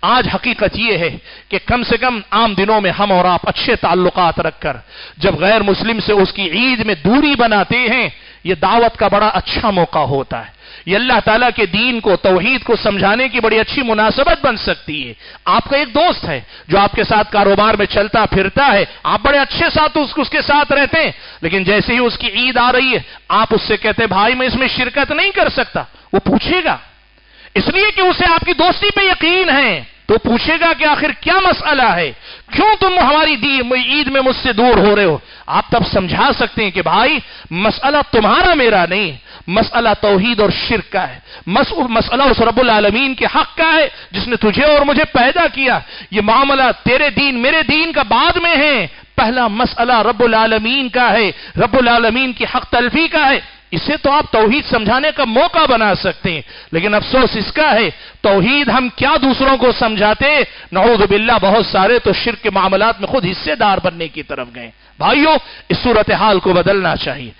آج حقیقت یہ ہے کہ کم سے کم عام دنوں میں ہم اور آپ اچھے تعلقات رکھ کر جب غیر مسلم سے اس کی عید میں دوری بناتے ہیں، یہ دعوت کا بڑا اچھا موقع ہوتا ہے، یہ اللہ تعالیٰ کے دین کو، توحید کو سمجھانے کی بڑی اچھی مناسبت بن سکتی ہے۔ آپ کا ایک دوست ہے جو آپ کے ساتھ کاروبار میں چلتا پھرتا ہے، آپ بڑے اچھے ساتھ اس کے ساتھ رہتے ہیں، لیکن جیسے ہی اس کی عید آ رہی ہے آپ اس سے کہتے ہیں بھائی میں اس میں شرکت نہیں کر سکتا، وہ پوچھے گا، اس لیے کہ اسے آپ کی دوستی پہ یقین ہے، تو پوچھے گا کہ آخر کیا مسئلہ ہے، کیوں تم ہماری عید میں مجھ سے دور ہو رہے ہو؟ آپ تب سمجھا سکتے ہیں کہ بھائی مسئلہ تمہارا میرا نہیں، مسئلہ توحید اور شرک کا ہے، مسئلہ اس رب العالمین کے حق کا ہے جس نے تجھے اور مجھے پیدا کیا۔ یہ معاملہ تیرے دین میرے دین کا بعد میں ہے، پہلا مسئلہ رب العالمین کا ہے، رب العالمین کی حق تلفی کا ہے۔ اسے تو آپ توحید سمجھانے کا موقع بنا سکتے ہیں، لیکن افسوس اس کا ہے توحید ہم کیا دوسروں کو سمجھاتے، نعوذ باللہ بہت سارے تو شرک کے معاملات میں خود حصے دار بننے کی طرف گئے۔ بھائیو، اس صورتحال کو بدلنا چاہیے۔